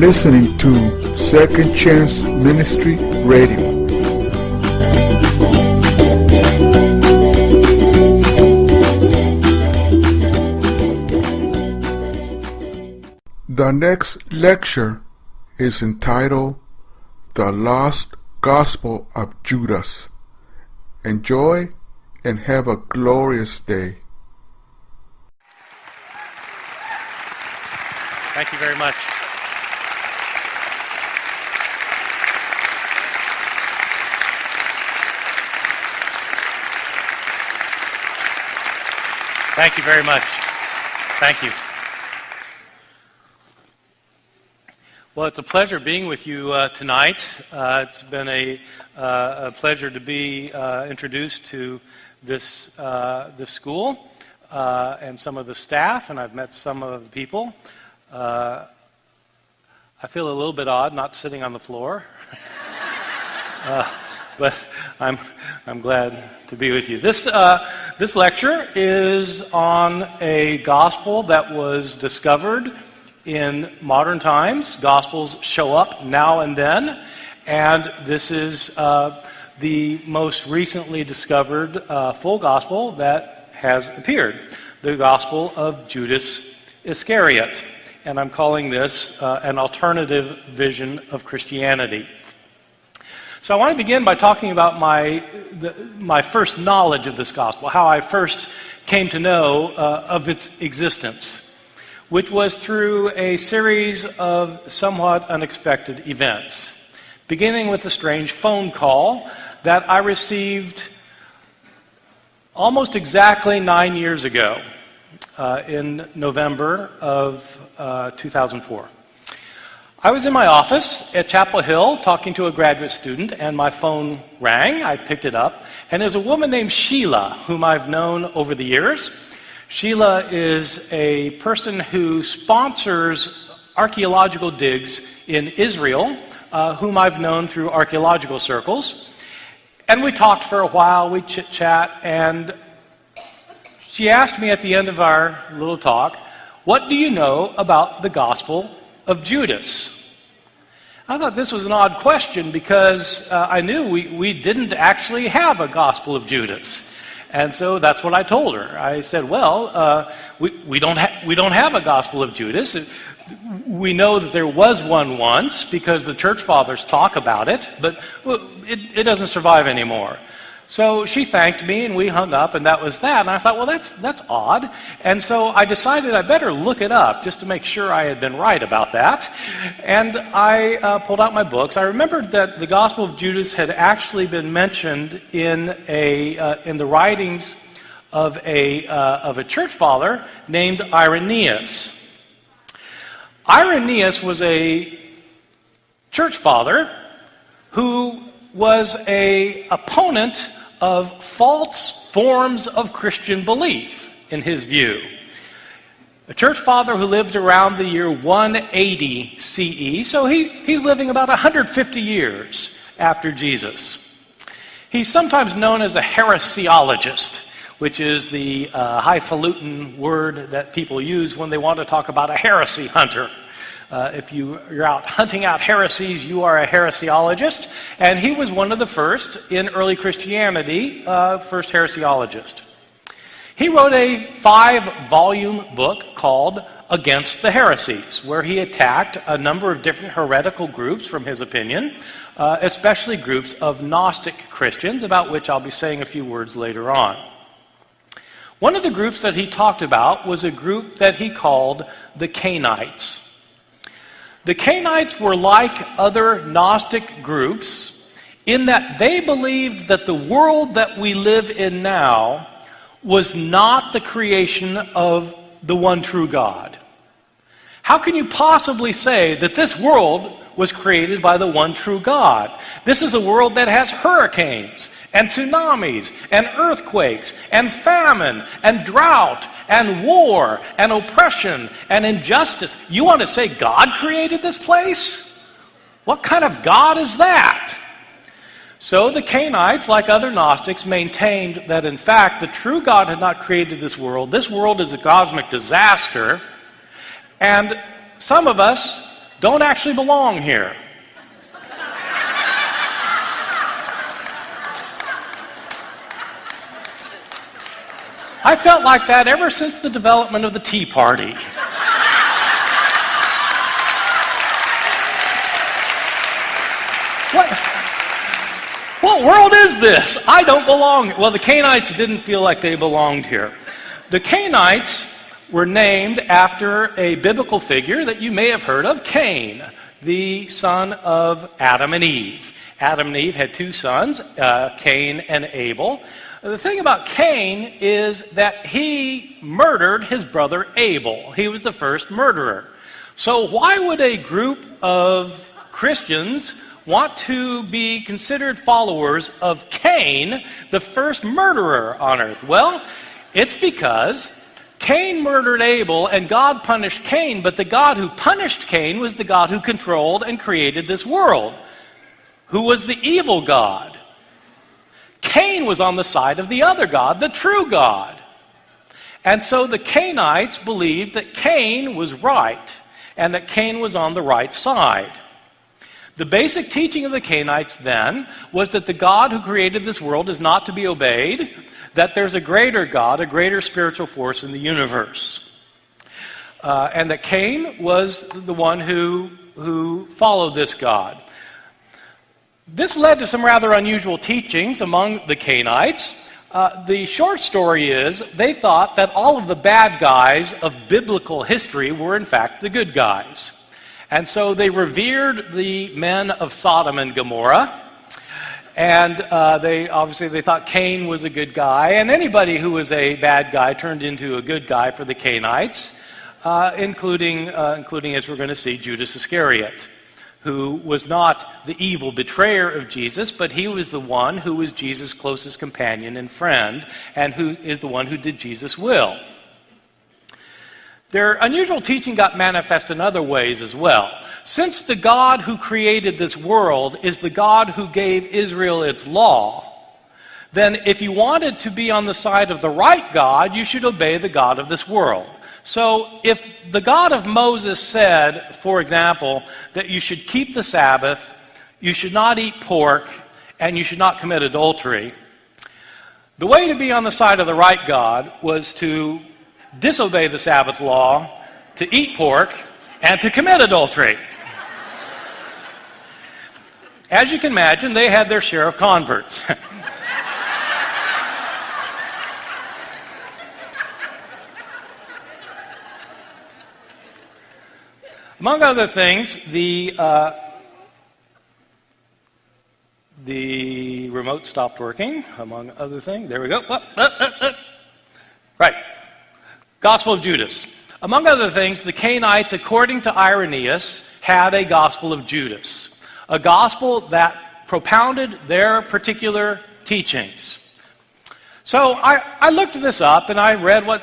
listening to Second Chance Ministry Radio. The next lecture is entitled The Lost Gospel of Judas. Enjoy and have a glorious day. Thank you very much. Thank you very much. Thank you. Well, it's a pleasure being with you tonight. It's been a pleasure to be introduced to this school and some of the staff, and I've met some of the people. I feel a little bit odd not sitting on the floor, but I'm glad to be with you. This lecture is on a gospel that was discovered in modern times. Gospels show up now and then, and this is the most recently discovered full gospel that has appeared, the Gospel of Judas Iscariot. And I'm calling this an alternative vision of Christianity. So I want to begin by talking about my first knowledge of this gospel, how I first came to know of its existence, which was through a series of somewhat unexpected events, beginning with a strange phone call that I received almost exactly 9 years ago in November of 2004. I was in my office at Chapel Hill talking to a graduate student, and my phone rang. I picked it up, and there's a woman named Sheila, whom I've known over the years. Sheila is a person who sponsors archaeological digs in Israel, whom I've known through archaeological circles. And we talked for a while, we chit-chat, and she asked me at the end of our little talk, "What do you know about the Gospel of Judas?" I thought this was an odd question because I knew we didn't actually have a Gospel of Judas. And so that's what I told her. I said, well, we don't have a Gospel of Judas. We know that there was one once because the church fathers talk about it, but it doesn't survive anymore. So she thanked me, and we hung up, and that was that. And I thought, well, that's odd. And so I decided I better look it up just to make sure I had been right about that. And I pulled out my books. I remembered that the Gospel of Judas had actually been mentioned in the writings of a church father named Irenaeus. Irenaeus was a church father who was an opponent of false forms of Christian belief, in his view. A church father who lived around the year 180 CE, so he's living about 150 years after Jesus. He's sometimes known as a heresiologist, which is the highfalutin word that people use when they want to talk about a heresy hunter. If you're out hunting out heresies, you are a heresiologist. And he was one of the first in early Christianity, first heresiologist. He wrote a 5-volume book called Against the Heresies, where he attacked a number of different heretical groups, from his opinion, especially groups of Gnostic Christians, about which I'll be saying a few words later on. One of the groups that he talked about was a group that he called the Cainites. The Cainites were like other Gnostic groups in that they believed that the world that we live in now was not the creation of the one true God. How can you possibly say that this world was created by the one true God? This is a world that has hurricanes and tsunamis and earthquakes and famine and drought and war and oppression and injustice. You want to say God created this place? What kind of God is that? So the Cainites, like other Gnostics, maintained that in fact the true God had not created this world. This world is a cosmic disaster, and some of us don't actually belong here. I felt like that ever since the development of the Tea Party. What world is this? I don't belong. Well, the Cainites didn't feel like they belonged here. The Cainites were named after a biblical figure that you may have heard of, Cain, the son of Adam and Eve. Adam and Eve had two sons, Cain and Abel. The thing about Cain is that he murdered his brother Abel. He was the first murderer. So why would a group of Christians want to be considered followers of Cain, the first murderer on earth? Well, it's because Cain murdered Abel and God punished Cain, but the God who punished Cain was the God who controlled and created this world, who was the evil God. Cain was on the side of the other God, the true God. And so the Cainites believed that Cain was right and that Cain was on the right side. The basic teaching of the Cainites then was that the God who created this world is not to be obeyed, that there's a greater God, a greater spiritual force in the universe. And that Cain was the one who followed this God. This led to some rather unusual teachings among the Cainites. The short story is they thought that all of the bad guys of biblical history were in fact the good guys. And so they revered the men of Sodom and Gomorrah. And they thought Cain was a good guy. And anybody who was a bad guy turned into a good guy for the Cainites, including, as we're going to see, Judas Iscariot, who was not the evil betrayer of Jesus, but he was the one who was Jesus' closest companion and friend, and who is the one who did Jesus' will. Their unusual teaching got manifest in other ways as well. Since the God who created this world is the God who gave Israel its law, then if you wanted to be on the side of the right God, you should obey the God of this world. So if the God of Moses said, for example, that you should keep the Sabbath, you should not eat pork, and you should not commit adultery, the way to be on the side of the right God was to disobey the Sabbath law, to eat pork, and to commit adultery. As you can imagine, they had their share of converts. Among other things, the remote stopped working. Among other things, there we go. Right. Gospel of Judas. Among other things, the Cainites, according to Irenaeus, had a Gospel of Judas, a gospel that propounded their particular teachings. So I looked this up and I read what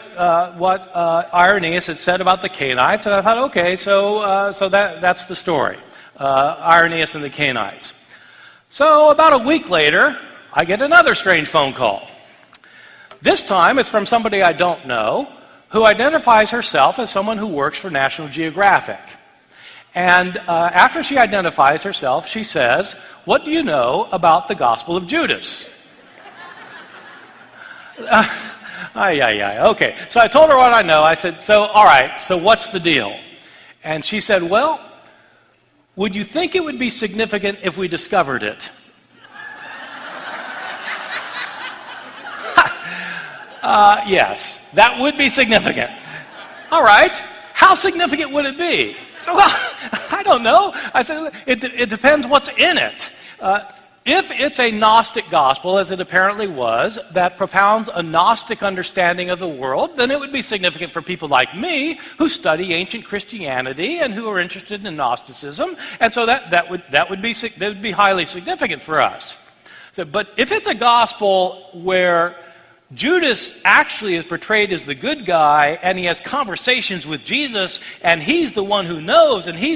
Irenaeus had said about the Cainites, and I thought, okay, so that's the story, Irenaeus and the Cainites. So about a week later, I get another strange phone call. This time it's from somebody I don't know, who identifies herself as someone who works for National Geographic. And after she identifies herself, she says, "What do you know about the Gospel of Judas?" Okay. So I told her what I know. I said, all right, so what's the deal? And she said, well, would you think it would be significant if we discovered it? Yes, that would be significant. All right, how significant would it be? So, well, I don't know. I said, it depends what's in it. If it's a Gnostic gospel, as it apparently was, that propounds a Gnostic understanding of the world, then it would be significant for people like me who study ancient Christianity and who are interested in Gnosticism, and so that would be highly significant for us. So, but if it's a gospel where Judas actually is portrayed as the good guy, and he has conversations with Jesus, and he's the one who knows, and he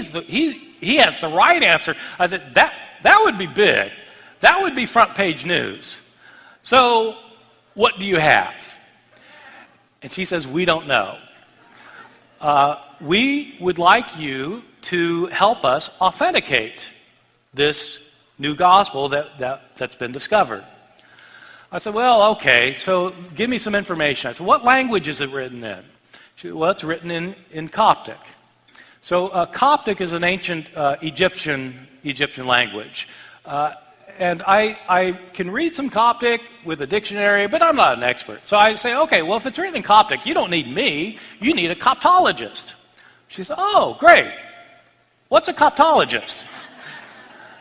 has the right answer, I said that would be big. That would be front page news. So, what do you have? And she says, we don't know. We would like you to help us authenticate this new gospel that's been discovered. I said, well, okay, so give me some information. I said, what language is it written in? She said, well, it's written in Coptic. So Coptic is an ancient Egyptian language. And I can read some Coptic with a dictionary, but I'm not an expert. So I say, okay, well, if it's written in Coptic, you don't need me. You need a Coptologist. She said, oh, great. What's a Coptologist?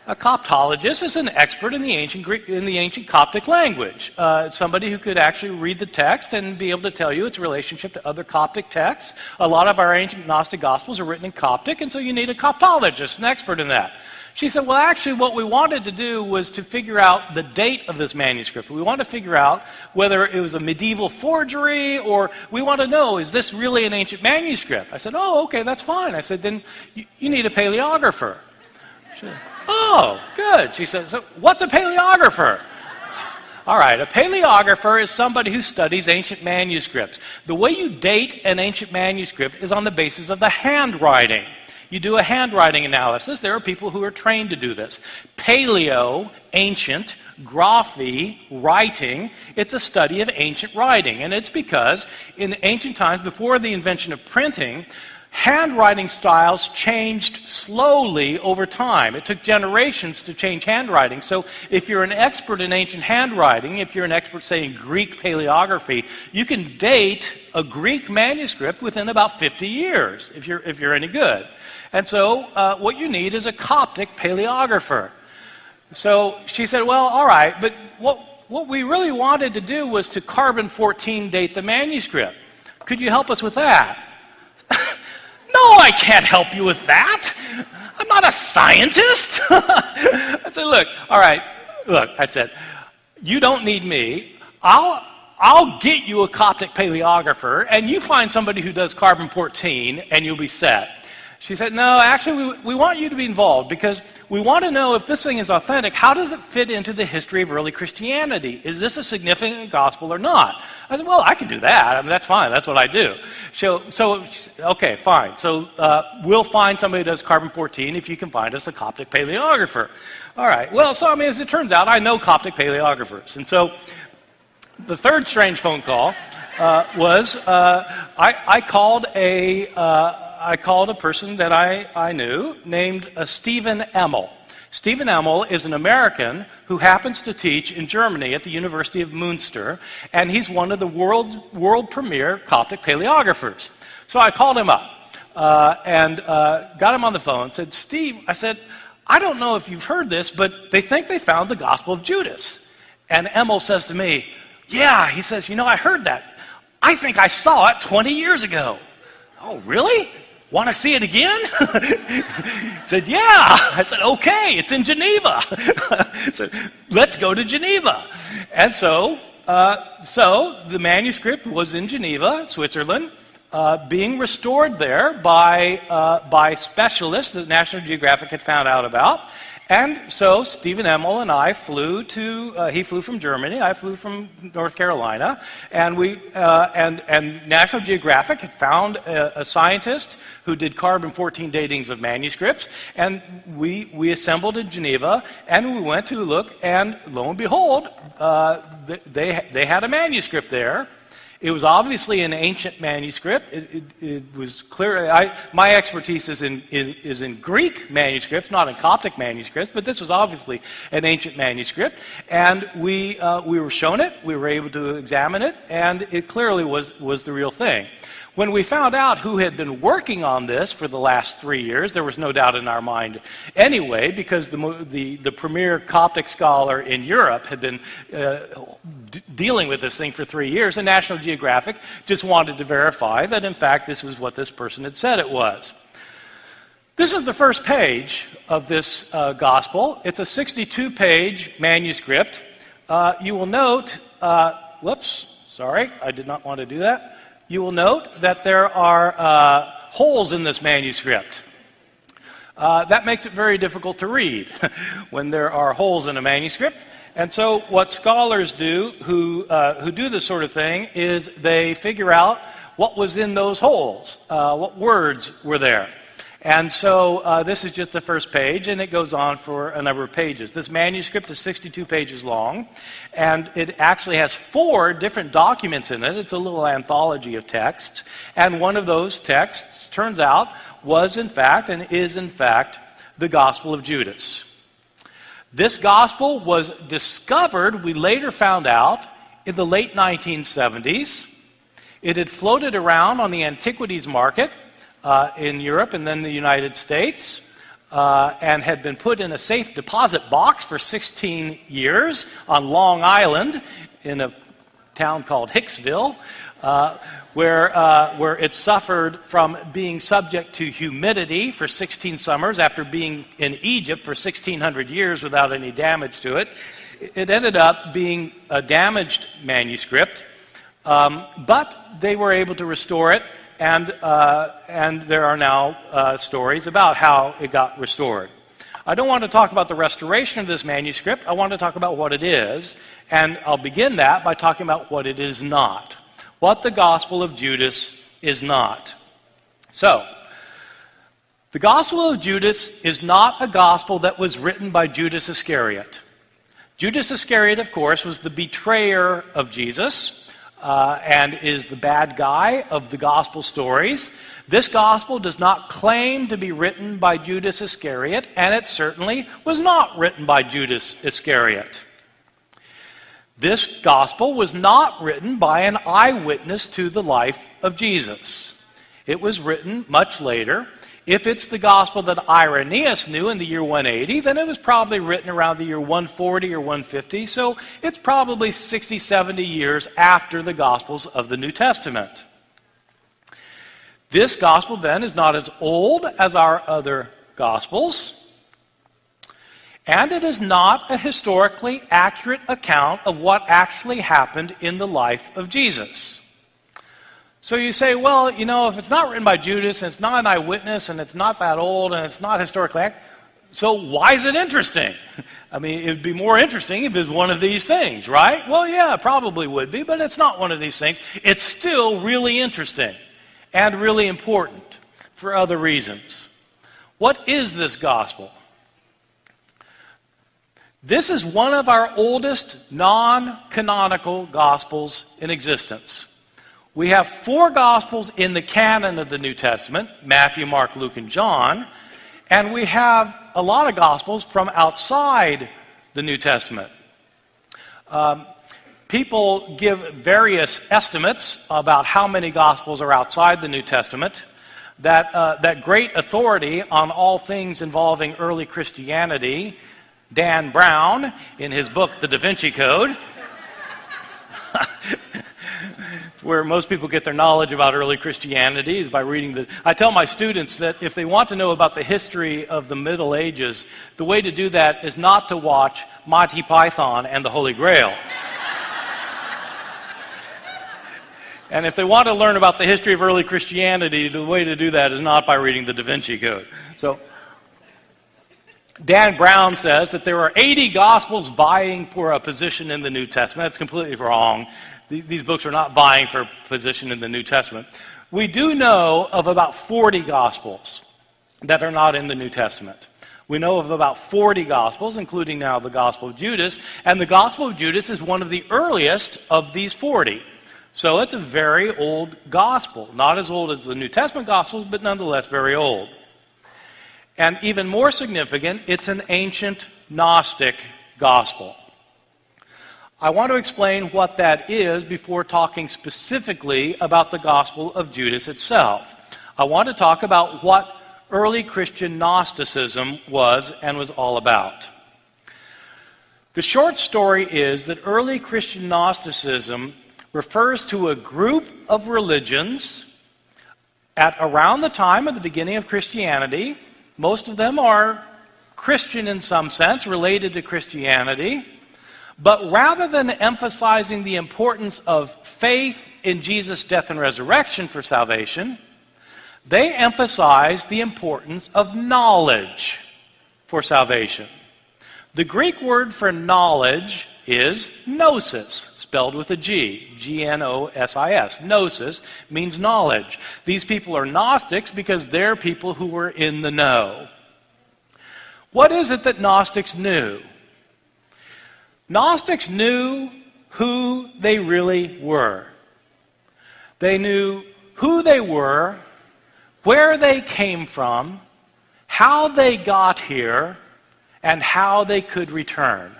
A Coptologist is an expert in the ancient Coptic language. Somebody who could actually read the text and be able to tell you its relationship to other Coptic texts. A lot of our ancient Gnostic Gospels are written in Coptic, and so you need a Coptologist, an expert in that. She said, well, actually, what we wanted to do was to figure out the date of this manuscript. We wanted to figure out whether it was a medieval forgery, or we want to know, is this really an ancient manuscript? I said, oh, okay, that's fine. I said, then you need a paleographer. She said, oh, good. She said, so what's a paleographer? All right, a paleographer is somebody who studies ancient manuscripts. The way you date an ancient manuscript is on the basis of the handwriting. You do a handwriting analysis. There are people who are trained to do this. Paleo, ancient, graphy, writing, it's a study of ancient writing. And it's because in ancient times, before the invention of printing, handwriting styles changed slowly over time. It took generations to change handwriting. So if you're an expert in ancient handwriting, if you're an expert, say, in Greek paleography, you can date a Greek manuscript within about 50 years, if you're any good. And so what you need is a Coptic paleographer. So she said, well, all right, but what we really wanted to do was to carbon-14 date the manuscript. Could you help us with that? No, I can't help you with that. I'm not a scientist. I said, look, all right, look, I said, you don't need me. I'll get you a Coptic paleographer, and you find somebody who does carbon-14, and you'll be set. She said, no, actually, we want you to be involved because we want to know if this thing is authentic, how does it fit into the history of early Christianity? Is this a significant gospel or not? I said, well, I can do that. I mean, that's fine. That's what I do. So okay, fine. So we'll find somebody who does carbon-14 if you can find us a Coptic paleographer. All right. Well, so I mean, as it turns out, I know Coptic paleographers. And so the third strange phone call was I called a person that I knew named Stephen Emmel. Stephen Emmel is an American who happens to teach in Germany at the University of Münster, and he's one of the world premier Coptic paleographers. So I called him up and got him on the phone and said, Steve, I said, I don't know if you've heard this, but they think they found the Gospel of Judas. And Emmel says to me, yeah, he says, I heard that. I think I saw it 20 years ago. Oh, really? Want to see it again? He said, yeah. I said, okay, it's in Geneva. So let's go to Geneva. And so the manuscript was in Geneva, Switzerland, being restored there by specialists that National Geographic had found out about. And so Stephen Emmel and I flew he flew from Germany, I flew from North Carolina, and and National Geographic had found a scientist who did carbon-14 datings of manuscripts, and we assembled in Geneva, and we went to look, and lo and behold, they had a manuscript there. It was obviously an ancient manuscript. It was clear. My expertise is in Greek manuscripts, not in Coptic manuscripts, but this was obviously an ancient manuscript. And we were shown it, we were able to examine it, and it clearly was the real thing. When we found out who had been working on this for the last 3 years, there was no doubt in our mind anyway, because the premier Coptic scholar in Europe had been dealing with this thing for 3 years, and National Geographic just wanted to verify that, in fact, this was what this person had said it was. This is the first page of this gospel. It's a 62-page manuscript. You will note, whoops, sorry, I did not want to do that. You will note that there are holes in this manuscript. That makes it very difficult to read when there are holes in a manuscript. And so what scholars do who do this sort of thing is they figure out what was in those holes, what words were there. And so this is just the first page, and it goes on for a number of pages. This manuscript is 62 pages long, and it actually has 4 different documents in it. It's a little anthology of texts, and one of those texts, turns out, was in fact and is in fact the Gospel of Judas. This gospel was discovered, we later found out, in the late 1970s. It had floated around on the antiquities market in Europe and then the United States, and had been put in a safe deposit box for 16 years on Long Island in a town called Hicksville, where it suffered from being subject to humidity for 16 summers after being in Egypt for 1,600 years without any damage to it. It ended up being a damaged manuscript, but they were able to restore it, and there are now stories about how it got restored. I don't want to talk about the restoration of this manuscript. I want to talk about what it is, and I'll begin that by talking about what it is not. What the Gospel of Judas is not. So, the Gospel of Judas is not a gospel that was written by Judas Iscariot. Judas Iscariot, of course, was the betrayer of Jesus and is the bad guy of the gospel stories. This gospel does not claim to be written by Judas Iscariot, and it certainly was not written by Judas Iscariot. This gospel was not written by an eyewitness to the life of Jesus. It was written much later. If it's the gospel that Irenaeus knew in the year 180, then it was probably written around the year 140 or 150, so it's probably 60, 70 years after the Gospels of the New Testament. This gospel, then, is not as old as our other gospels, and it is not a historically accurate account of what actually happened in the life of Jesus. So you say, well, you know, if it's not written by Judas, and it's not an eyewitness, and it's not that old, and it's not historically accurate, so why is it interesting? I mean, it would be more interesting if it was one of these things, right? Well, yeah, it probably would be, but it's not one of these things. It's still really interesting and really important for other reasons. What is this gospel? This is one of our oldest non-canonical gospels in existence. We have 4 Gospels in the canon of the New Testament, Matthew, Mark, Luke, and John, and we have a lot of Gospels from outside the New Testament. People give various estimates about how many Gospels are outside the New Testament. That great authority on all things involving early Christianity, Dan Brown, in his book, The Da Vinci Code, it's where most people get their knowledge about early Christianity, is by reading I tell my students that if they want to know about the history of the Middle Ages, the way to do that is not to watch Monty Python and the Holy Grail. And if they want to learn about the history of early Christianity, the way to do that is not by reading the Da Vinci Code. So, Dan Brown says that there are 80 Gospels vying for a position in the New Testament. That's completely wrong. These books are not vying for a position in the New Testament. We do know of about 40 Gospels that are not in the New Testament. We know of about 40 Gospels, including now the Gospel of Judas, and the Gospel of Judas is one of the earliest of these 40. So it's a very old Gospel. Not as old as the New Testament Gospels, but nonetheless very old. And even more significant, it's an ancient Gnostic Gospel. I want to explain what that is before talking specifically about the Gospel of Judas itself. I want to talk about what early Christian Gnosticism was and was all about. The short story is that early Christian Gnosticism refers to a group of religions at around the time of the beginning of Christianity. Most of them are Christian in some sense, related to Christianity. But rather than emphasizing the importance of faith in Jesus' death and resurrection for salvation, they emphasize the importance of knowledge for salvation. The Greek word for knowledge is gnosis, spelled with a G, Gnosis. Gnosis means knowledge. These people are Gnostics because they're people who were in the know. What is it that Gnostics knew? Gnostics knew who they really were. They knew who they were, where they came from, how they got here, and how they could return.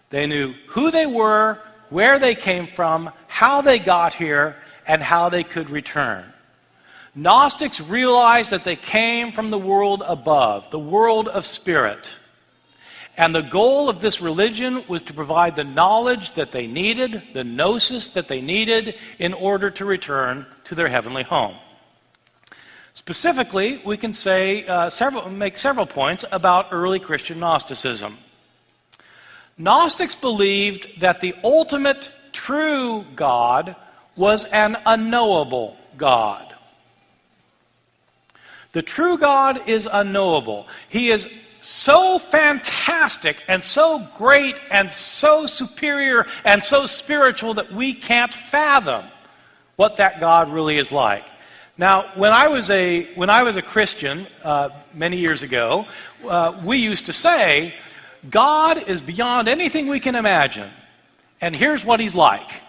They knew who they were, where they came from, how they got here, and how they could return. Gnostics realized that they came from the world above, the world of spirit. And the goal of this religion was to provide the knowledge that they needed, the gnosis that they needed, in order to return to their heavenly home. Specifically, we can make several points about early Christian Gnosticism. Gnostics believed that the ultimate true God was an unknowable God. The true God is unknowable. He is so fantastic and so great and so superior and so spiritual that we can't fathom what that God really is like. Now, when I was a Christian many years ago, we used to say, God is beyond anything we can imagine, and here's what he's like.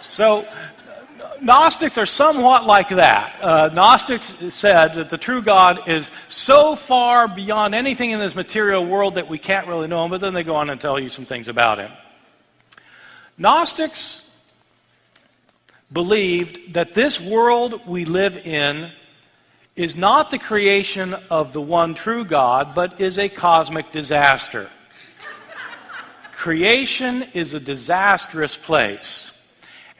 So, Gnostics are somewhat like that. Gnostics said that the true God is so far beyond anything in this material world that we can't really know him, but then they go on and tell you some things about him. Gnostics believed that this world we live in is not the creation of the one true God, but is a cosmic disaster. Creation is a disastrous place.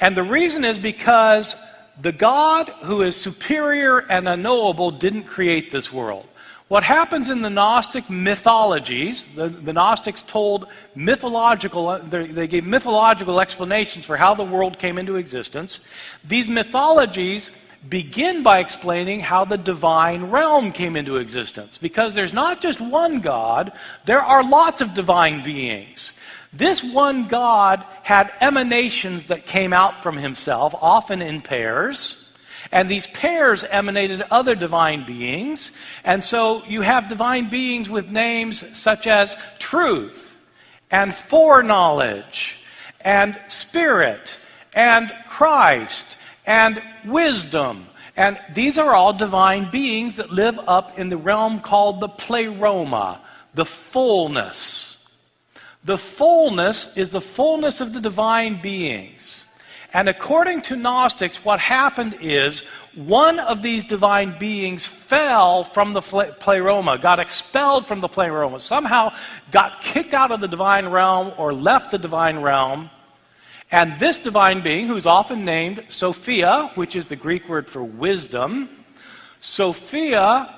And the reason is because the God who is superior and unknowable didn't create this world. What happens in the Gnostic mythologies, the Gnostics told they gave mythological explanations for how the world came into existence. These mythologies begin by explaining how the divine realm came into existence. Because there's not just one God, there are lots of divine beings. This one God had emanations that came out from himself, often in pairs. And these pairs emanated other divine beings. And so you have divine beings with names such as truth, and foreknowledge, and spirit, and Christ, and wisdom. And these are all divine beings that live up in the realm called the pleroma, the fullness. The fullness is the fullness of the divine beings. And according to Gnostics, what happened is one of these divine beings fell from the pleroma, got expelled from the pleroma, somehow got kicked out of the divine realm or left the divine realm. And this divine being, who's often named Sophia, which is the Greek word for wisdom, Sophia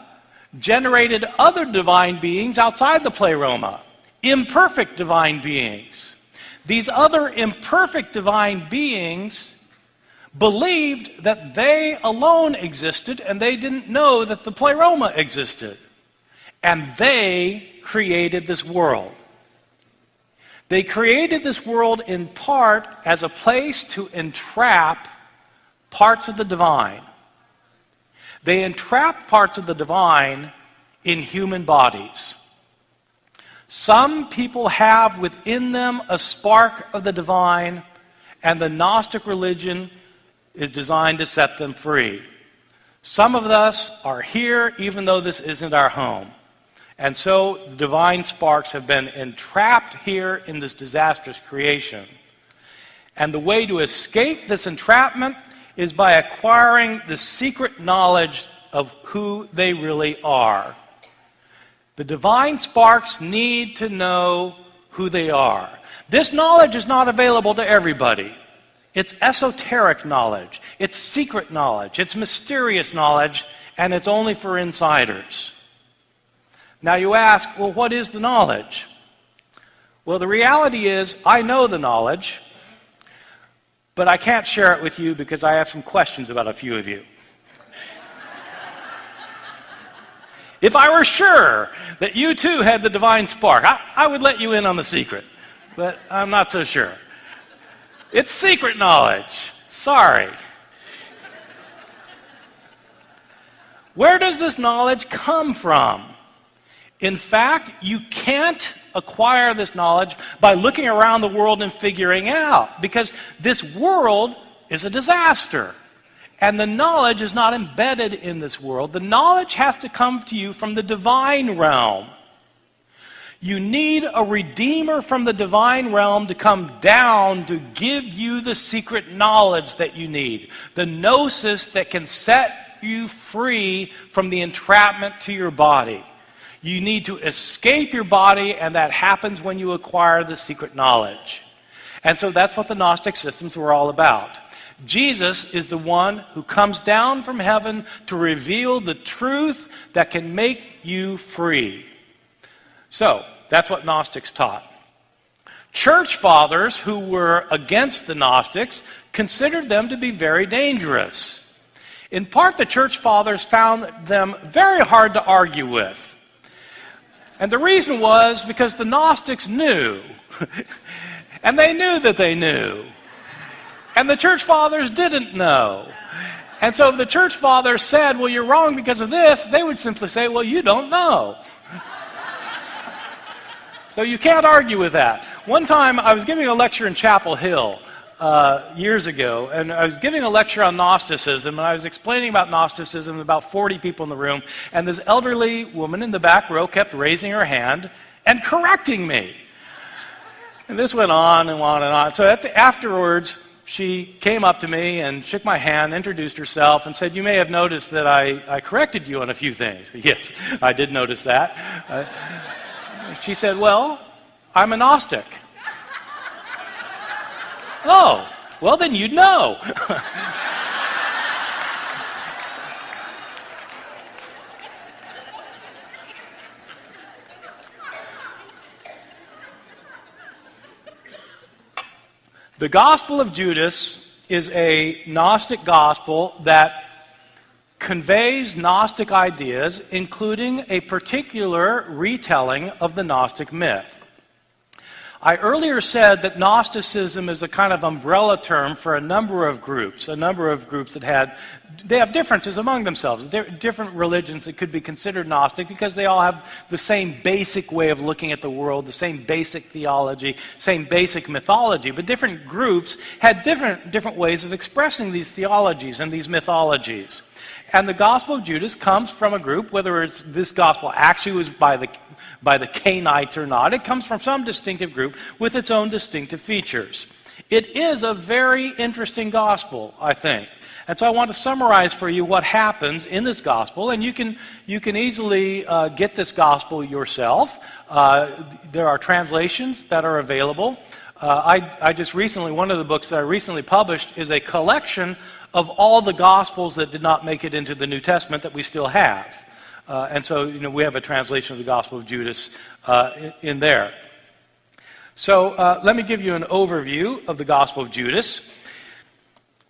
generated other divine beings outside the pleroma. Imperfect divine beings. These other imperfect divine beings believed that they alone existed and they didn't know that the pleroma existed. And they created this world. They created this world in part as a place to entrap parts of the divine. They entrapped parts of the divine in human bodies. Some people have within them a spark of the divine, and the Gnostic religion is designed to set them free. Some of us are here even though this isn't our home. And so divine sparks have been entrapped here in this disastrous creation. And the way to escape this entrapment is by acquiring the secret knowledge of who they really are. The divine sparks need to know who they are. This knowledge is not available to everybody. It's esoteric knowledge. It's secret knowledge. It's mysterious knowledge, and it's only for insiders. Now you ask, well, what is the knowledge? Well, the reality is, I know the knowledge, but I can't share it with you because I have some questions about a few of you. If I were sure that you too had the divine spark, I would let you in on the secret. But I'm not so sure. It's secret knowledge. Sorry. Where does this knowledge come from? In fact, you can't acquire this knowledge by looking around the world and figuring out, because this world is a disaster. And the knowledge is not embedded in this world. The knowledge has to come to you from the divine realm. You need a redeemer from the divine realm to come down to give you the secret knowledge that you need. The gnosis that can set you free from the entrapment to your body. You need to escape your body, and that happens when you acquire the secret knowledge. And so that's what the Gnostic systems were all about. Jesus is the one who comes down from heaven to reveal the truth that can make you free. So, that's what Gnostics taught. Church fathers who were against the Gnostics considered them to be very dangerous. In part, the church fathers found them very hard to argue with. And the reason was because the Gnostics knew. And they knew that they knew. And the church fathers didn't know. And so if the church fathers said, well, you're wrong because of this, they would simply say, well, you don't know. So you can't argue with that. One time I was giving a lecture in Chapel Hill years ago, and I was giving a lecture on Gnosticism, and I was explaining about Gnosticism, about 40 people in the room, and this elderly woman in the back row kept raising her hand and correcting me. And this went on and on and on. So afterwards, she came up to me and shook my hand, introduced herself, and said, you may have noticed that I corrected you on a few things. Yes, I did notice that. She said, well, I'm a Gnostic. Oh, well then you'd know. The Gospel of Judas is a Gnostic gospel that conveys Gnostic ideas, including a particular retelling of the Gnostic myth. I earlier said that Gnosticism is a kind of umbrella term for a number of groups that they have differences among themselves, different religions that could be considered Gnostic because they all have the same basic way of looking at the world, the same basic theology, same basic mythology, but different groups had different ways of expressing these theologies and these mythologies. And the Gospel of Judas comes from a group, whether it's this gospel actually was by the Cainites or not, it comes from some distinctive group with its own distinctive features. It is a very interesting gospel, I think. And so I want to summarize for you what happens in this gospel, and you can easily get this gospel yourself. There are translations that are available. I just recently, one of the books that I recently published is a collection of all the Gospels that did not make it into the New Testament that we still have. And so, we have a translation of the Gospel of Judas in there. So let me give you an overview of the Gospel of Judas.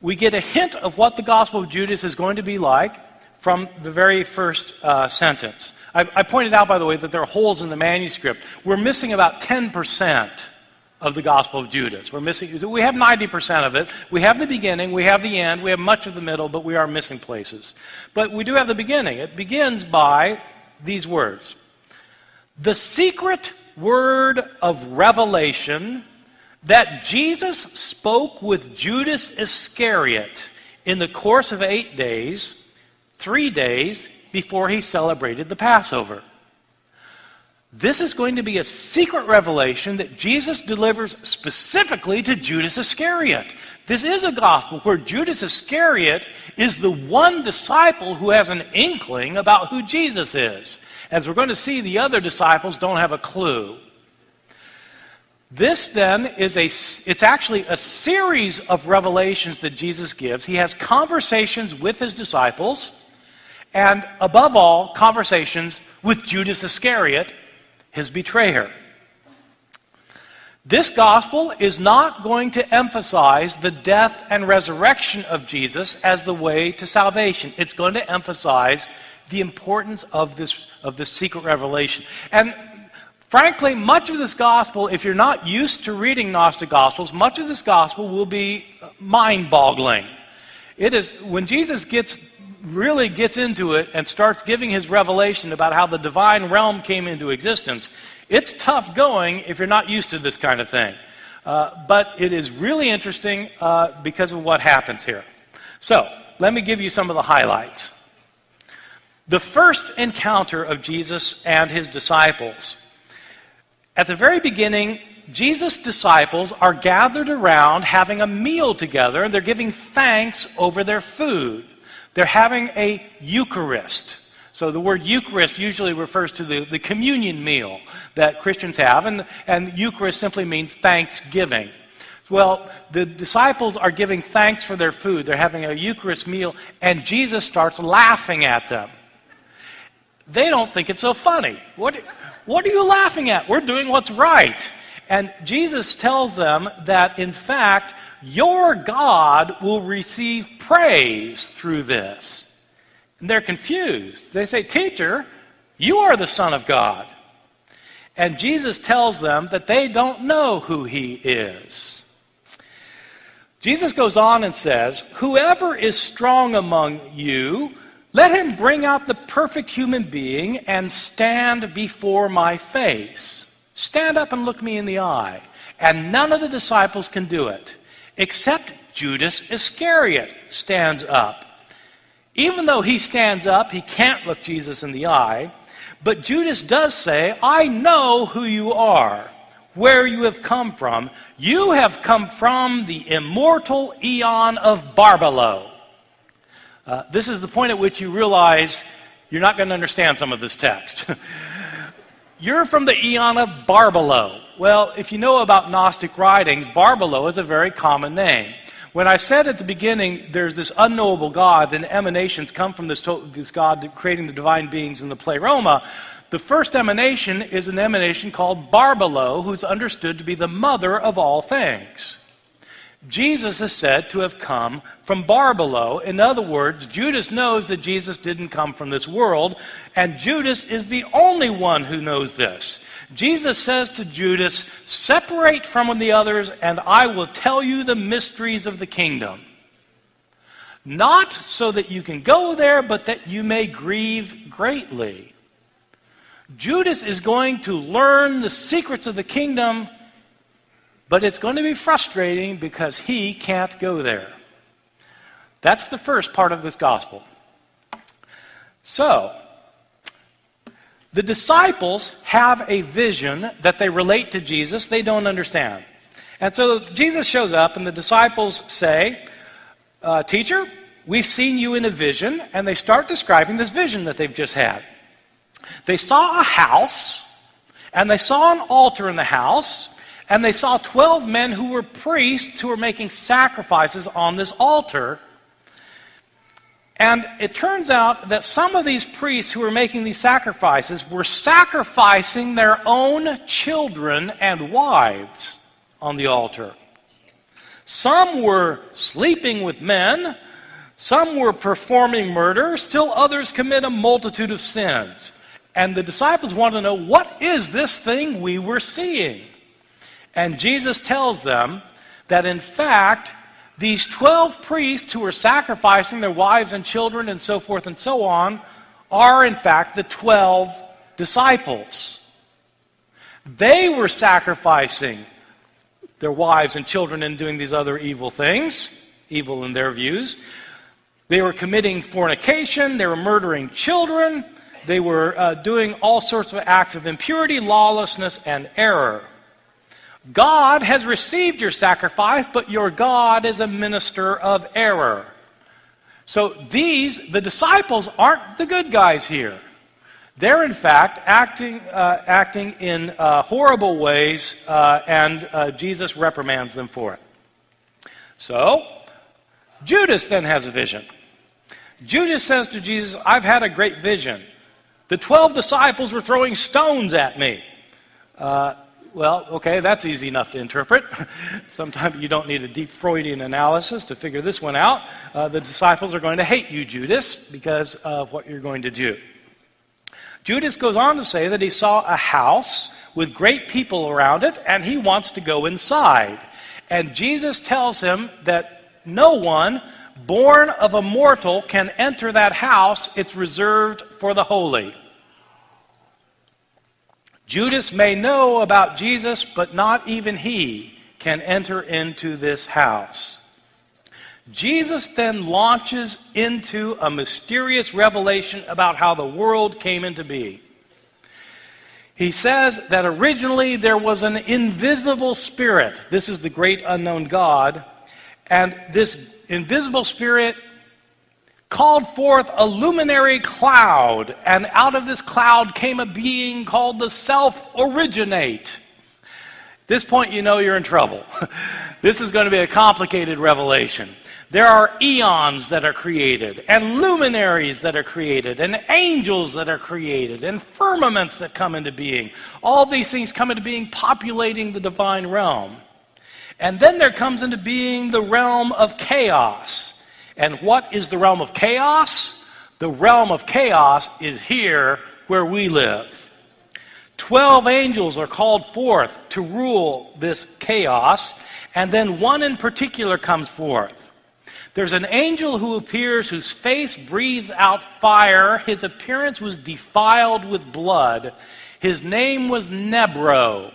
We get a hint of what the Gospel of Judas is going to be like from the very first sentence. I pointed out, by the way, that there are holes in the manuscript. We're missing about 10% of the Gospel of Judas. We have 90% of it. We have the beginning, we have the end, we have much of the middle, but we are missing places. But we do have the beginning. It begins by these words. The secret word of revelation that Jesus spoke with Judas Iscariot in the course of 8 days, 3 days before he celebrated the Passover. This is going to be a secret revelation that Jesus delivers specifically to Judas Iscariot. This is a gospel where Judas Iscariot is the one disciple who has an inkling about who Jesus is. As we're going to see, the other disciples don't have a clue. This then it's actually a series of revelations that Jesus gives. He has conversations with his disciples, and above all, conversations with Judas Iscariot, his betrayer. This gospel is not going to emphasize the death and resurrection of Jesus as the way to salvation. It's going to emphasize the importance of this secret revelation. And frankly, much of this gospel, if you're not used to reading Gnostic Gospels, much of this gospel will be mind-boggling. It is, when Jesus really gets into it and starts giving his revelation about how the divine realm came into existence, it's tough going if you're not used to this kind of thing. But it is really interesting because of what happens here. So, let me give you some of the highlights. The first encounter of Jesus and his disciples. At the very beginning, Jesus' disciples are gathered around having a meal together, and they're giving thanks over their food. They're having a Eucharist. So the word Eucharist usually refers to the communion meal that Christians have, and Eucharist simply means thanksgiving. Well, the disciples are giving thanks for their food. They're having a Eucharist meal, and Jesus starts laughing at them. They don't think it's so funny. What are you laughing at? We're doing what's right. And Jesus tells them that, in fact, your God will receive praise through this. And they're confused. They say, "Teacher, you are the Son of God." And Jesus tells them that they don't know who he is. Jesus goes on and says, "Whoever is strong among you, let him bring out the perfect human being and stand before my face. Stand up and look me in the eye." And none of the disciples can do it, except Judas Iscariot stands up. Even though he stands up, he can't look Jesus in the eye. But Judas does say, "I know who you are, where you have come from. You have come from the immortal eon of Barbelo." This is the point at which you realize you're not going to understand some of this text. You're from the eon of Barbelo. Well, if you know about Gnostic writings, Barbelo is a very common name. When I said at the beginning there's this unknowable God and emanations come from this God creating the divine beings in the pleroma, the first emanation is an emanation called Barbelo, who's understood to be the mother of all things. Jesus is said to have come from Barbelo. In other words, Judas knows that Jesus didn't come from this world, and Judas is the only one who knows this. Jesus says to Judas, "Separate from the others, and I will tell you the mysteries of the kingdom." Not so that you can go there, but that you may grieve greatly. Judas is going to learn the secrets of the kingdom, but it's going to be frustrating because he can't go there. That's the first part of this gospel. So, the disciples have a vision that they relate to Jesus. They don't understand. And so Jesus shows up and the disciples say, "Teacher, we've seen you in a vision." And they start describing this vision that they've just had. They saw a house, and they saw an altar in the house, and they saw 12 men who were priests who were making sacrifices on this altar. And it turns out that some of these priests who were making these sacrifices were sacrificing their own children and wives on the altar. Some were sleeping with men, some were performing murder, still others commit a multitude of sins. And the disciples want to know, what is this thing we were seeing? And Jesus tells them that in fact, these 12 priests who are sacrificing their wives and children and so forth and so on are in fact the 12 disciples. They were sacrificing their wives and children and doing these other evil things, evil in their views. They were committing fornication, they were murdering children, they were doing all sorts of acts of impurity, lawlessness, and error. God has received your sacrifice, but your God is a minister of error. So the disciples aren't the good guys here. They're in fact acting in horrible ways, and Jesus reprimands them for it. So, Judas then has a vision. Judas says to Jesus, "I've had a great vision. The 12 disciples were throwing stones at me." Well, okay, that's easy enough to interpret. Sometimes you don't need a deep Freudian analysis to figure this one out. The disciples are going to hate you, Judas, because of what you're going to do. Judas goes on to say that he saw a house with great people around it, and he wants to go inside. And Jesus tells him that no one born of a mortal can enter that house. It's reserved for the holy. Judas may know about Jesus, but not even he can enter into this house. Jesus then launches into a mysterious revelation about how the world came into being. He says that originally there was an invisible spirit. This is the great unknown God. And this invisible spirit called forth a luminary cloud, and out of this cloud came a being called the Self-Originate. At this point, you know you're in trouble. This is going to be a complicated revelation. There are eons that are created, and luminaries that are created, and angels that are created, and firmaments that come into being. All these things come into being, populating the divine realm. And then there comes into being the realm of chaos. And what is the realm of chaos? The realm of chaos is here where we live. 12 angels are called forth to rule this chaos, and then one in particular comes forth. There's an angel who appears whose face breathes out fire. His appearance was defiled with blood. His name was Nebro,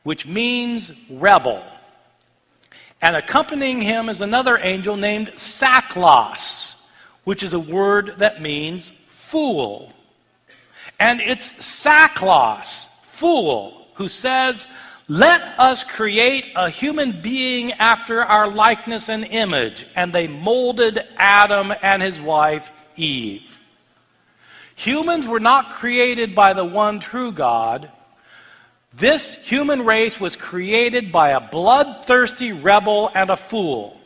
which means rebel. And accompanying him is another angel named Saklos, which is a word that means fool. And it's Saklos, fool, who says, "Let us create a human being after our likeness and image." And they molded Adam and his wife Eve. Humans were not created by the one true God. This human race was created by a bloodthirsty rebel and a fool.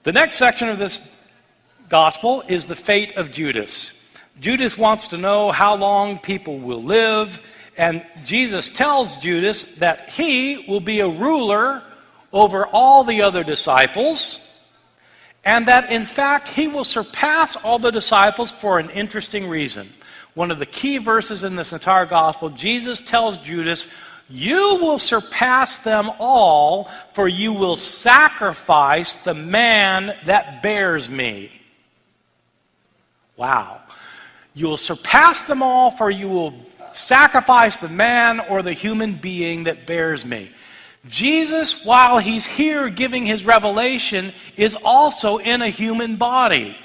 The next section of this gospel is the fate of Judas. Judas wants to know how long people will live, and Jesus tells Judas that he will be a ruler over all the other disciples, and that, in fact, he will surpass all the disciples for an interesting reason. One of the key verses in this entire gospel, Jesus tells Judas, "You will surpass them all, for you will sacrifice the man that bears me." Wow. You will surpass them all, for you will sacrifice the man or the human being that bears me. Jesus, while he's here giving his revelation, is also in a human body.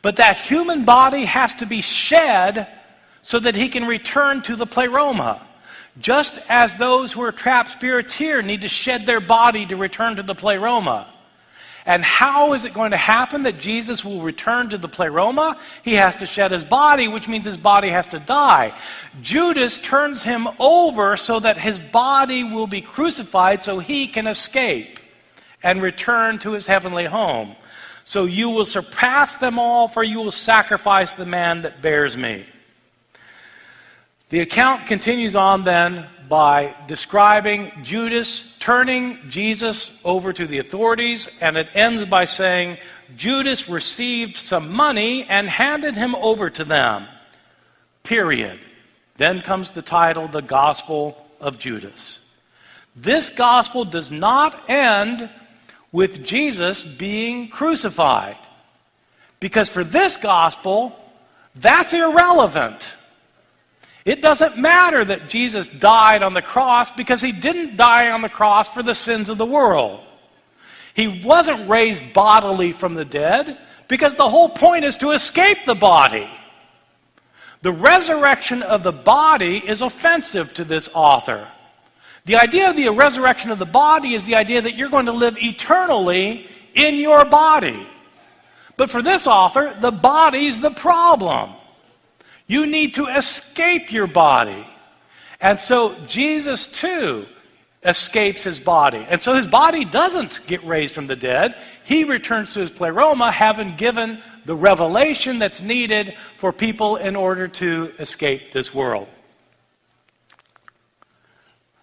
But that human body has to be shed so that he can return to the pleroma. Just as those who are trapped spirits here need to shed their body to return to the pleroma. And how is it going to happen that Jesus will return to the pleroma? He has to shed his body, which means his body has to die. Judas turns him over so that his body will be crucified so he can escape and return to his heavenly home. So you will surpass them all, for you will sacrifice the man that bears me. The account continues on then by describing Judas turning Jesus over to the authorities, and it ends by saying, Judas received some money and handed him over to them. Period. Then comes the title, The Gospel of Judas. This gospel does not end with Jesus being crucified, because for this gospel, that's irrelevant. It doesn't matter that Jesus died on the cross, because he didn't die on the cross for the sins of the world. He wasn't raised bodily from the dead, because the whole point is to escape the body. The resurrection of the body is offensive to this author. The idea of the resurrection of the body is the idea that you're going to live eternally in your body. But for this author, the body's the problem. You need to escape your body. And so Jesus, too, escapes his body. And so his body doesn't get raised from the dead. He returns to his pleroma, having given the revelation that's needed for people in order to escape this world.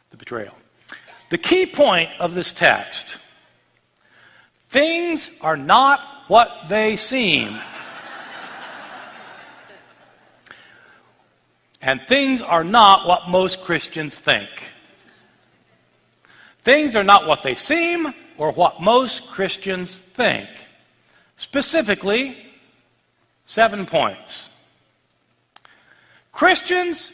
The betrayal. The key point of this text: things are not what they seem. And things are not what most Christians think. Things are not what they seem or what most Christians think. Specifically, 7 points. Christians,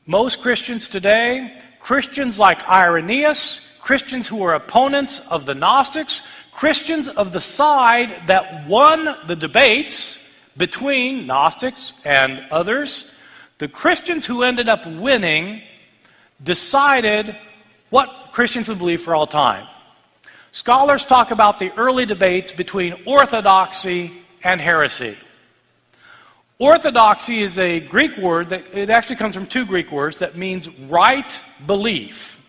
most Christians today, Christians like Irenaeus, Christians who are opponents of the Gnostics, Christians of the side that won the debates between Gnostics and others, the Christians who ended up winning decided what Christians would believe for all time. Scholars talk about the early debates between orthodoxy and heresy. Orthodoxy is a Greek word it actually comes from 2 Greek words that means right belief.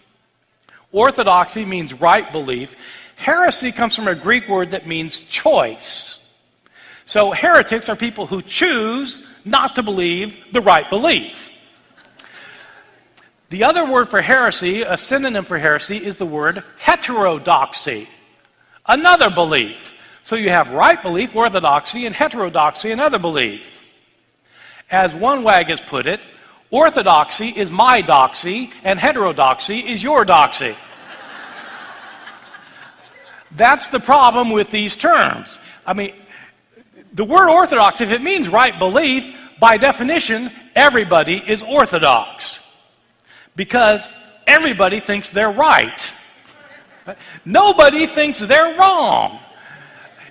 Orthodoxy means right belief. Heresy comes from a Greek word that means choice. So heretics are people who choose not to believe the right belief. The other word for heresy, a synonym for heresy, is the word heterodoxy, another belief. So you have right belief, orthodoxy, and heterodoxy, another belief. As one wag has put it, orthodoxy is my doxy, and heterodoxy is your doxy. That's the problem with these terms. I mean, the word orthodox, if it means right belief, by definition, everybody is orthodox. Because everybody thinks they're right. Nobody thinks they're wrong.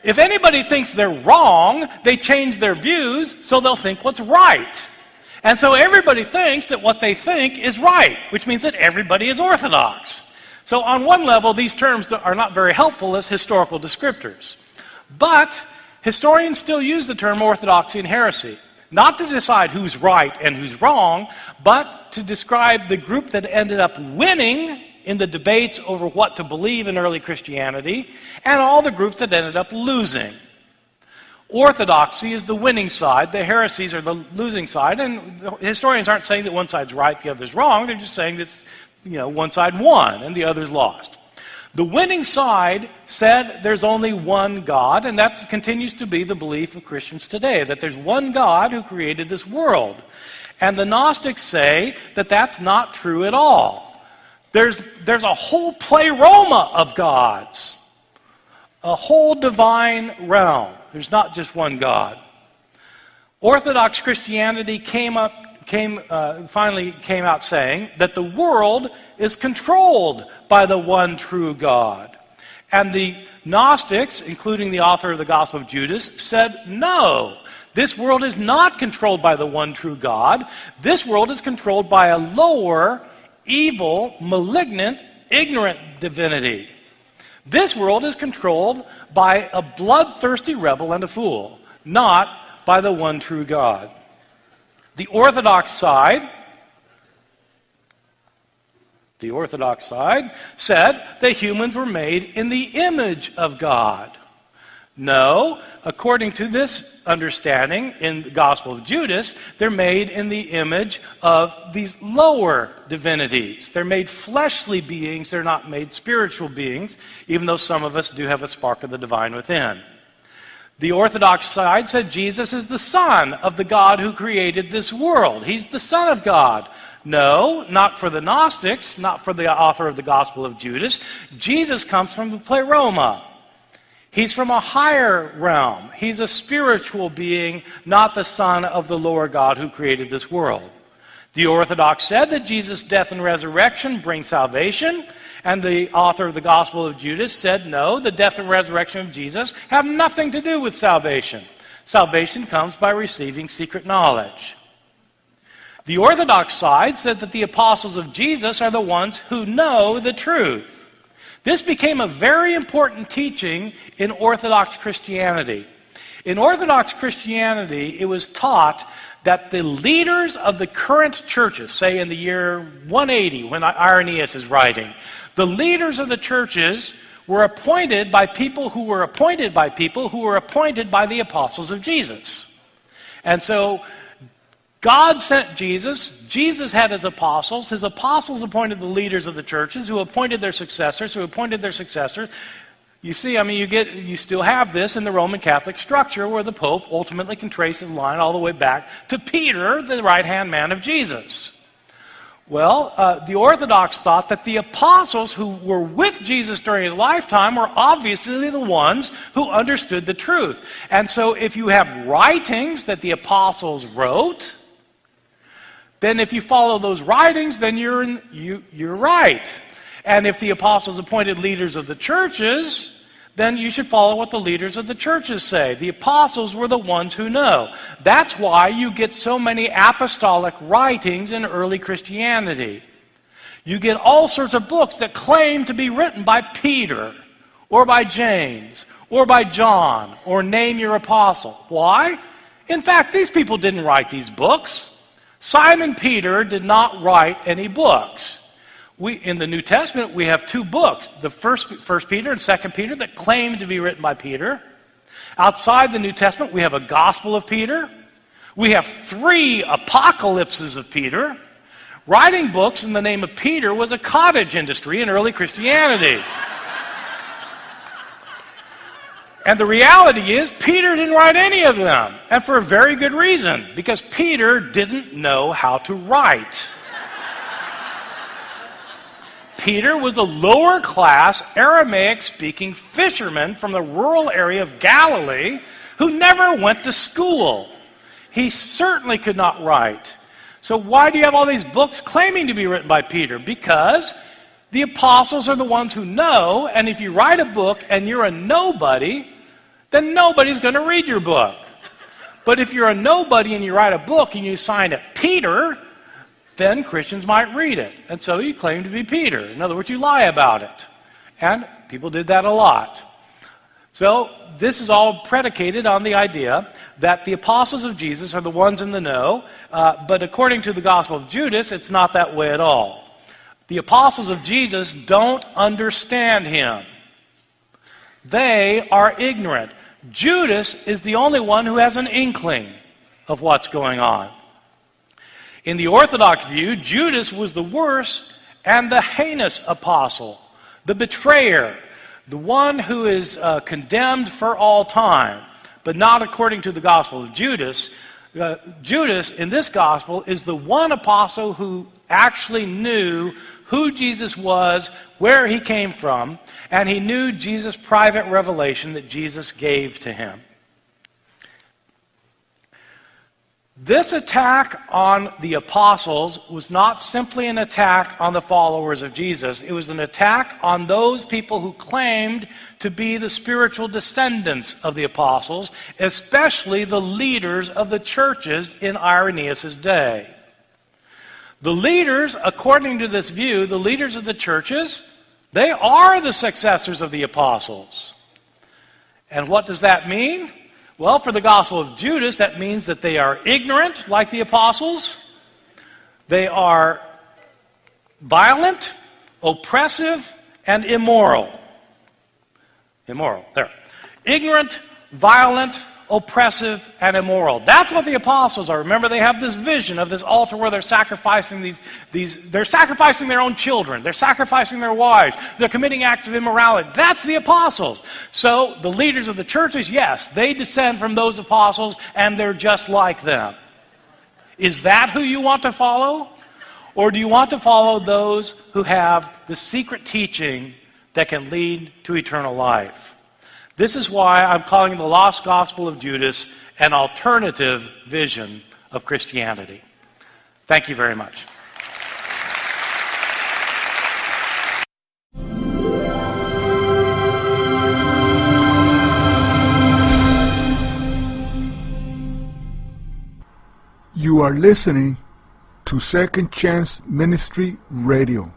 If anybody thinks they're wrong, they change their views so they'll think what's right. And so everybody thinks that what they think is right, which means that everybody is orthodox. So on one level, these terms are not very helpful as historical descriptors. But historians still use the term orthodoxy and heresy, not to decide who's right and who's wrong, but to describe the group that ended up winning in the debates over what to believe in early Christianity, and all the groups that ended up losing. Orthodoxy is the winning side, the heresies are the losing side, and historians aren't saying that one side's right, the other's wrong, they're just saying that one side won and the other's lost. The winning side said there's only one God, and that continues to be the belief of Christians today, that there's one God who created this world. And the Gnostics say that that's not true at all. There's a whole pleroma of gods, a whole divine realm. There's not just one God. Orthodox Christianity finally came out saying that the world is controlled by the one true God. And the Gnostics, including the author of the Gospel of Judas, said, no, this world is not controlled by the one true God. This world is controlled by a lower, evil, malignant, ignorant divinity. This world is controlled by a bloodthirsty rebel and a fool, not by the one true God. The Orthodox side said that humans were made in the image of God. No, according to this understanding in the Gospel of Judas, they're made in the image of these lower divinities. They're made fleshly beings, they're not made spiritual beings, even though some of us do have a spark of the divine within. The Orthodox side said Jesus is the Son of the God who created this world. He's the Son of God. No, not for the Gnostics, not for the author of the Gospel of Judas. Jesus comes from the pleroma. He's from a higher realm. He's a spiritual being, not the Son of the lower God who created this world. The Orthodox said that Jesus' death and resurrection bring salvation, and the author of the Gospel of Judas said, no, the death and resurrection of Jesus have nothing to do with salvation. Salvation comes by receiving secret knowledge. The Orthodox side said that the apostles of Jesus are the ones who know the truth. This became a very important teaching in Orthodox Christianity. In Orthodox Christianity, it was taught that the leaders of the current churches, say in the year 180 when Irenaeus is writing, the leaders of the churches were appointed by people who were appointed by people who were appointed by the apostles of Jesus. And so God sent Jesus. Jesus had his apostles. His apostles appointed the leaders of the churches, who appointed their successors, who appointed their successors. You see, you still have this in the Roman Catholic structure, where the Pope ultimately can trace his line all the way back to Peter, the right-hand man of Jesus. Well, the Orthodox thought that the apostles who were with Jesus during his lifetime were obviously the ones who understood the truth. And so if you have writings that the apostles wrote, then if you follow those writings, then you're right. And if the apostles appointed leaders of the churches, then you should follow what the leaders of the churches say. The apostles were the ones who know. That's why you get so many apostolic writings in early Christianity. You get all sorts of books that claim to be written by Peter, or by James, or by John, or name your apostle. Why? In fact, these people didn't write these books. Simon Peter did not write any books. In the New Testament, we have two books, the First Peter and 2 Peter, that claim to be written by Peter. Outside the New Testament, we have a Gospel of Peter. We have 3 apocalypses of Peter. Writing books in the name of Peter was a cottage industry in early Christianity. And the reality is, Peter didn't write any of them, and for a very good reason, because Peter didn't know how to write. Peter was a lower-class, Aramaic-speaking fisherman from the rural area of Galilee who never went to school. He certainly could not write. So why do you have all these books claiming to be written by Peter? Because the apostles are the ones who know, and if you write a book and you're a nobody, then nobody's going to read your book. But if you're a nobody and you write a book and you sign it Peter, then Christians might read it. And so you claim to be Peter. In other words, you lie about it. And people did that a lot. So this is all predicated on the idea that the apostles of Jesus are the ones in the know, but according to the Gospel of Judas, it's not that way at all. The apostles of Jesus don't understand him. They are ignorant. Judas is the only one who has an inkling of what's going on. In the Orthodox view, Judas was the worst and the heinous apostle, the betrayer, the one who is condemned for all time, but not according to the Gospel of Judas. Judas, in this Gospel, is the one apostle who actually knew who Jesus was, where he came from, and he knew Jesus' private revelation that Jesus gave to him. This attack on the apostles was not simply an attack on the followers of Jesus. It was an attack on those people who claimed to be the spiritual descendants of the apostles, especially the leaders of the churches in Irenaeus' day. The leaders, according to this view, the leaders of the churches, they are the successors of the apostles. And what does that mean? Well, for the Gospel of Judas, that means that they are ignorant, like the apostles. They are violent, oppressive, and immoral. Immoral, there. Ignorant, violent, oppressive, and immoral. That's what the apostles are. Remember, they have this vision of this altar where they're sacrificing they're sacrificing their own children. They're sacrificing their wives. They're committing acts of immorality. That's the apostles. So the leaders of the churches, yes, they descend from those apostles, and they're just like them. Is that who you want to follow? Or do you want to follow those who have the secret teaching that can lead to eternal life? This is why I'm calling the Lost Gospel of Judas an alternative vision of Christianity. Thank you very much. You are listening to Second Chance Ministry Radio.